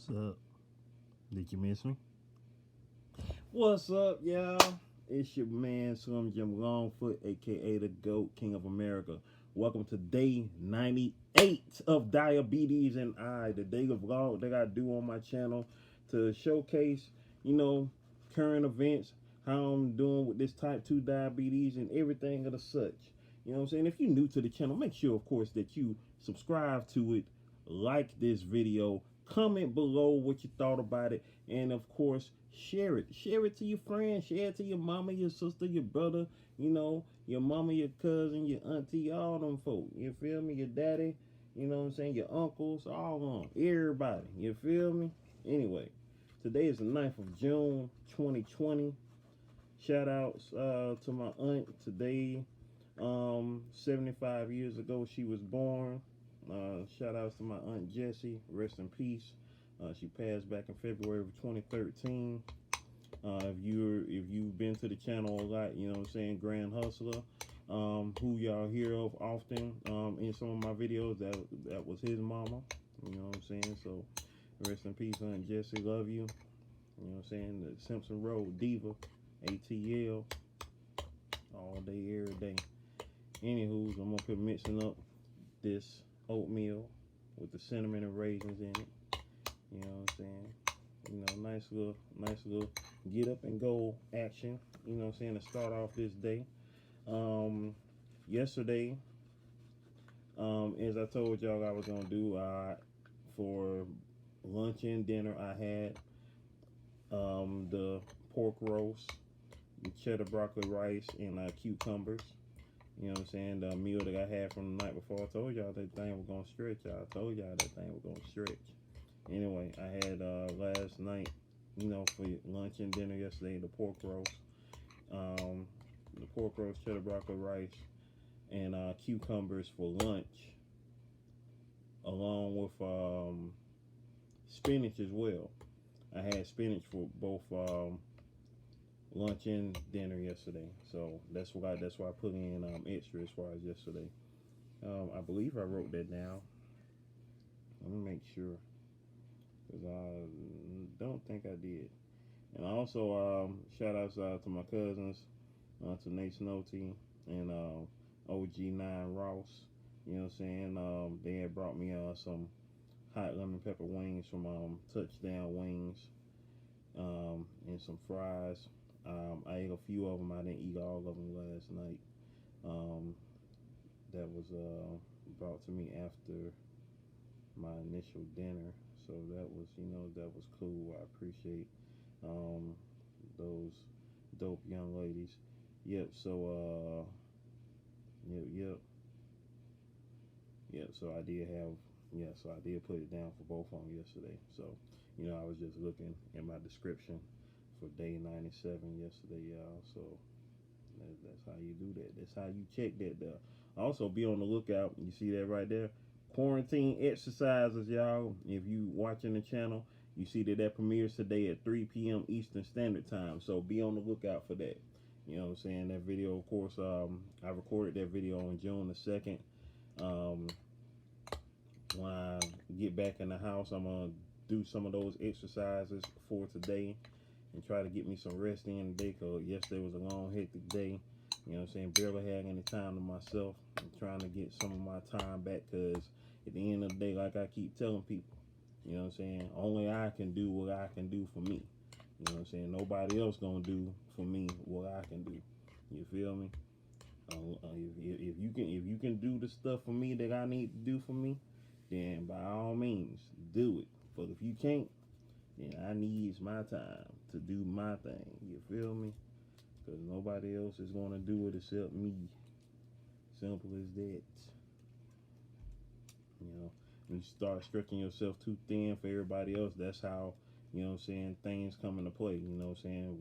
What's up? Did you miss me? What's up, y'all? It's your man Slim Jim Longfoot, aka the GOAT, King of America. Welcome to day 98 of Diabetes and the daily vlog that I do on my channel to showcase, current events, how I'm doing with this type 2 diabetes and everything of the such. You know what I'm saying? If you're new to the channel, make sure, of course, that you subscribe to it, like this video, comment below what you thought about it, and of course share it to your friends, share it to your mama, your sister, your brother, your mama, your cousin, your auntie, all them folk, you feel me, your daddy, you know what I'm saying, your uncles, all on everybody, you feel me. Anyway, today is the 9th of June 2020. Shout outs to my aunt today. 75 years ago she was born. Shout outs to my aunt Jessie, rest in peace. She passed back in February of 2013. If you've been to the channel a lot, you know what I'm saying, Grand Hustler, who y'all hear of often in some of my videos, that was his mama. You know what I'm saying? So rest in peace, Aunt Jessie, love you. You know what I'm saying? The Simpson Road Diva, ATL, all day, every day. Anywho, I'm up here mixing up this oatmeal with the cinnamon and raisins in it. You know what I'm saying? Nice little get up and go action. You know what I'm saying? To start off this day. Yesterday, as I told y'all I was gonna do, for lunch and dinner, I had the pork roast, the cheddar broccoli rice, and cucumbers. You know what I'm saying? The meal that I had from the night before. I told y'all that thing was gonna stretch. I told y'all that thing was gonna stretch. Anyway, I had last night, for lunch and dinner yesterday, the pork roast, cheddar broccoli rice, and cucumbers for lunch, along with spinach as well. I had spinach for both lunch and dinner yesterday, so that's why I put in extra as far as yesterday. I believe I wrote that down. Let me make sure, because I don't think I did. And also shout outs to my cousins, to Nate Snowty and OG9 Ross. You know what I'm saying? They had brought me some hot lemon pepper wings from Touchdown Wings, and some fries. I ate a few of them. I didn't eat all of them last night. That was brought to me after my initial dinner, so that was cool. I appreciate those dope young ladies. Yep. So So I did put it down for both of them yesterday. So I was just looking in my description for day 97 yesterday, y'all. So that's how you do that. That's how you check that there. Also, be on the lookout. You see that right there? Quarantine exercises, y'all. If you watching the channel, you see that premieres today at 3 p.m. Eastern Standard Time. So be on the lookout for that. You know what I'm saying? That video, of course, I recorded that video on June the 2nd. When I get back in the house, I'm going to do some of those exercises for today and try to get me some rest in today, because yesterday was a long, hectic day. You know what I'm saying? Barely had any time to myself. I'm trying to get some of my time back, because at the end of the day, like I keep telling people, you know what I'm saying, only I can do what I can do for me. You know what I'm saying? Nobody else gonna do for me what I can do. You feel me? If you can do the stuff for me that I need to do for me, then by all means do it. But if you can't, then I needs my time to do my thing. You feel me? Because nobody else is gonna do it except me. Simple as that. When you start stretching yourself too thin for everybody else, that's how, things come into play,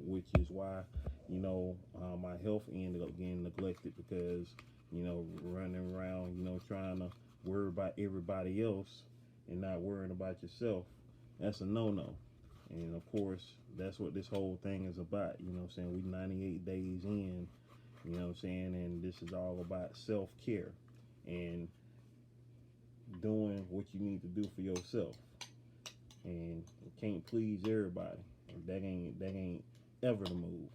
which is why, my health ended up getting neglected, because, running around, trying to worry about everybody else and not worrying about yourself, that's a no-no. And of course, that's what this whole thing is about. We 98 days in, and this is all about self-care and doing what you need to do for yourself. and you can't please everybody. That ain't ever the move.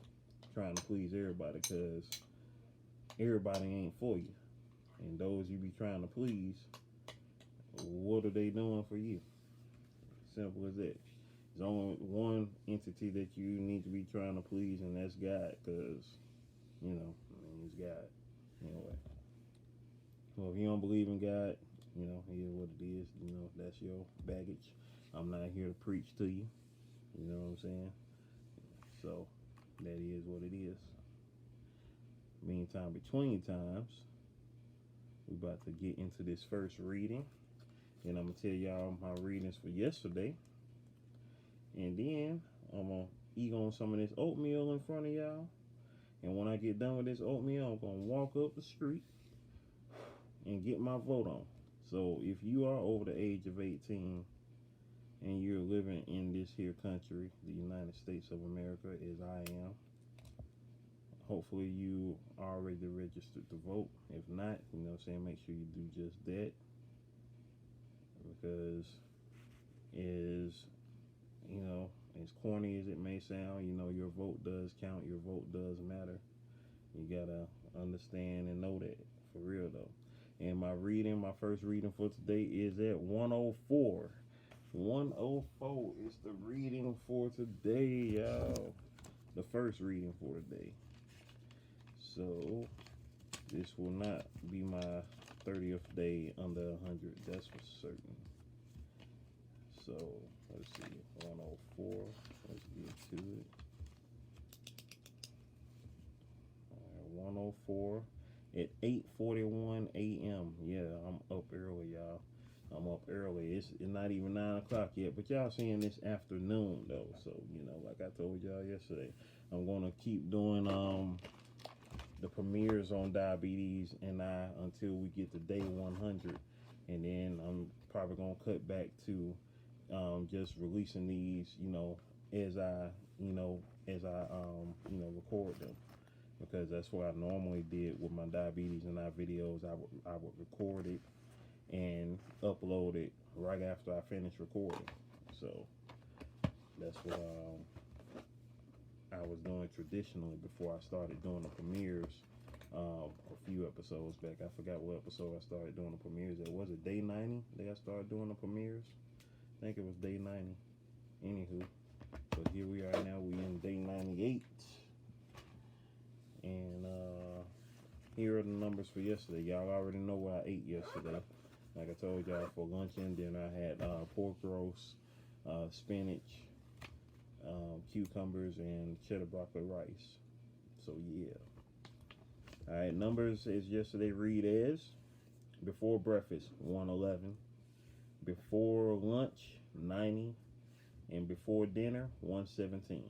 Trying to please everybody, because everybody ain't for you. And those you be trying to please, what are they doing for you? Simple as that. There's only one entity that you need to be trying to please, and that's God, because, you know, he's God. Anyway. Well, if you don't believe in God, you know, it is what it is. You know, that's your baggage. I'm not here to preach to you. You know what I'm saying? So, that is what it is. Meantime, between times, we're about to get into this first reading. And I'm going to tell y'all my readings for yesterday. And then, I'm going to eat on some of this oatmeal in front of y'all. And when I get done with this oatmeal, I'm going to walk up the street and get my vote on. So if you are over the age of 18 and you're living in this here country, the United States of America, as I am, hopefully you already registered to vote. If not, you know what I'm saying, make sure you do just that, because you know, as corny as it may sound, you know, your vote does count, your vote does matter. You gotta understand and know that, for real though. And my first reading for today is at 104. 104 is the reading for today, y'all. The first reading for today. So, this will not be my 30th day under 100, that's for certain. So, let's see, 104, let's get to it. All right, 104 at 8:41 a.m. Yeah, I'm up early, y'all. I'm up early. It's not even 9 o'clock yet, but y'all seeing this afternoon, though. So, you know, like I told y'all yesterday, I'm going to keep doing the premieres on Diabetes and I until we get to day 100. And then I'm probably going to cut back to just releasing these, you know, as I record them. Because that's what I normally did with my Diabetes and I videos. I would record it and upload it right after I finish recording. So that's what I was doing traditionally before I started doing the premieres a few episodes back. I forgot what episode I started doing the premieres at. Was it day 90 that I started doing the premieres? I think it was day 90. Anywho, but here we are now. We in day 98. And here are the numbers for yesterday. Y'all already know what I ate yesterday. Like I told y'all, for lunch and dinner, I had pork roast, spinach, cucumbers, and cheddar broccoli rice. So yeah. All right, numbers as yesterday read as: before breakfast, 111; before lunch, 90; and before dinner, 117.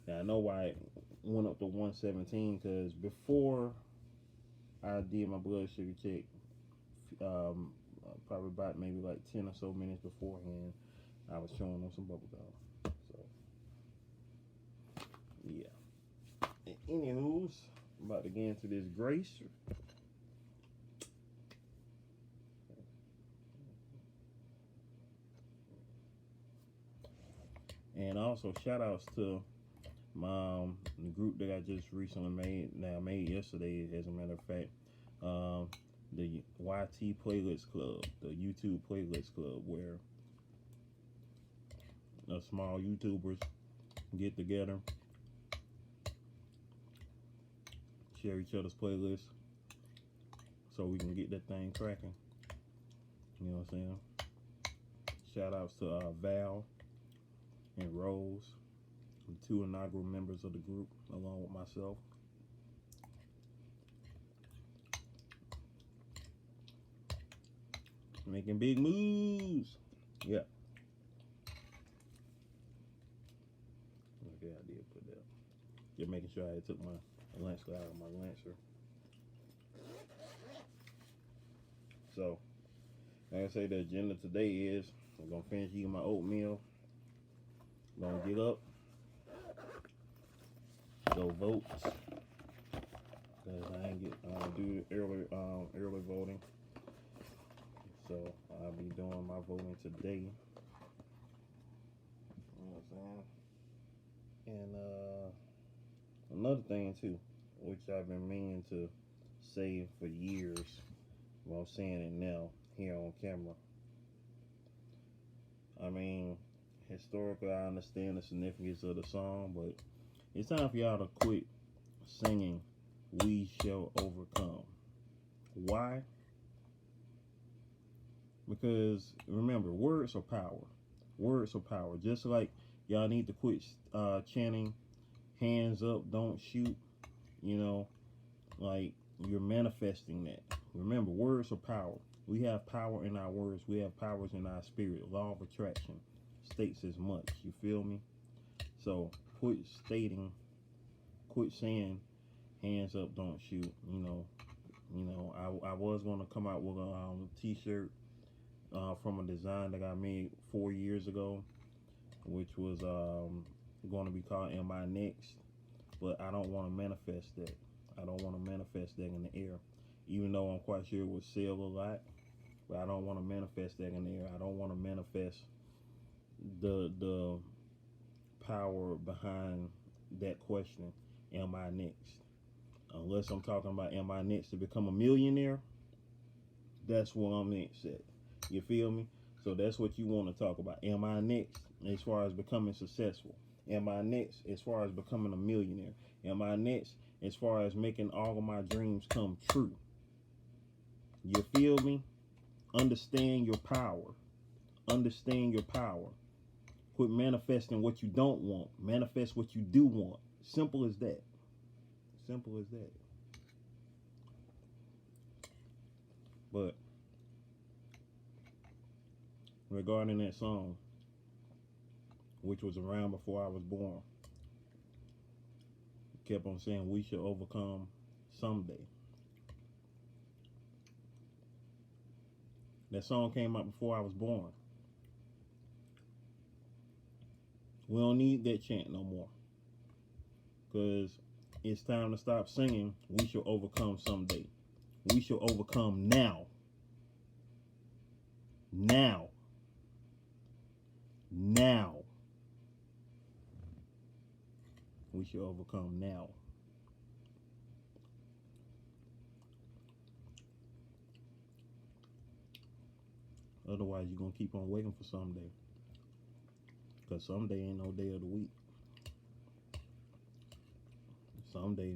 Now I know why it went up to 117, because before I did my blood sugar check, probably about maybe like 10 or so minutes beforehand, I was chewing on some bubble gum. So yeah. Anywho's, I'm about to get into this grace. And also shout outs to the group that I just recently made yesterday, as a matter of fact, the YT Playlist Club, the YouTube Playlist Club, where small YouTubers get together, share each other's playlists, so we can get that thing cracking. You know what I'm saying? Shout outs to Val and Rose, the two inaugural members of the group, along with myself. Making big moves. Yeah. Okay, I did put that. Just making sure I took my lunch out of my lancer. So, like I say, the agenda today is I'm gonna finish eating my oatmeal. I'm gonna get up, go vote, because I ain't do early voting. So I'll be doing my voting today. man. And another thing too, which I've been meaning to say for years, well, I'm saying it now here on camera. I mean, historically, I understand the significance of the song, but it's time for y'all to quit singing "We Shall Overcome." Why? Because remember, words are power. Words are power. Just like y'all need to quit chanting "hands up, don't shoot." You know, like you're manifesting that. Remember, words are power. We have power in our words. We have powers in our spirit. Law of attraction states as much. You feel me? So quit saying "hands up, don't shoot." I was gonna come out with a T-shirt from a design that I made 4 years ago, which was going to be called "Am I Next?" But I don't want to manifest that. I don't want to manifest that in the air, even though I'm quite sure it would sell a lot. But I don't want to manifest that in the air. I don't want to manifest the power behind that question, am I next? Unless I'm talking about, am I next to become a millionaire? That's what I'm next at. You feel me? So that's what you want to talk about. Am I next as far as becoming successful? Am I next as far as becoming a millionaire? Am I next as far as making all of my dreams come true? You feel me? Understand your power. Understand your power. Quit manifesting what you don't want. Manifest what you do want. Simple as that. Simple as that. But regarding that song, which was around before I was born, kept on saying we should overcome someday. That song came out before I was born. We don't need that chant no more, because it's time to stop singing we shall overcome someday. We shall overcome now. Now. Now. We shall overcome now. Otherwise, you're going to keep on waiting for someday. Because someday ain't no day of the week. Someday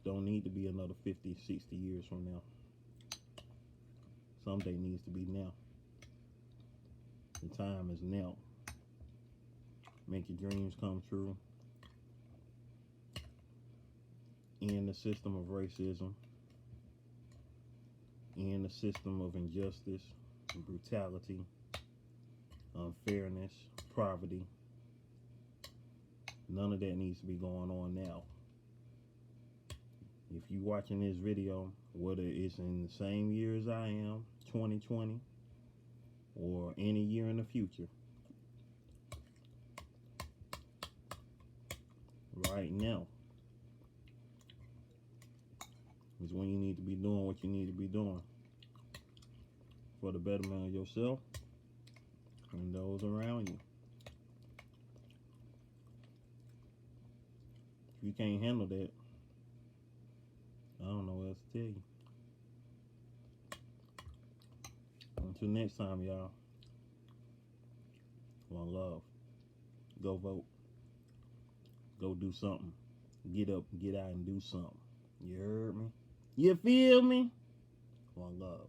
don't need to be another 50, 60 years from now. Someday needs to be now. The time is now. Make your dreams come true. End the system of racism. End the system of injustice, brutality, unfairness, poverty. None of that needs to be going on now. If you're watching this video, whether it's in the same year as I am, 2020, or any year in the future, right now is when you need to be doing what you need to be doing for the betterment of yourself and those around you. If you can't handle that, I don't know what else to tell you. Until next time, y'all. One love. Go vote. Go do something. Get up, get out, and do something. You heard me? You feel me? One love.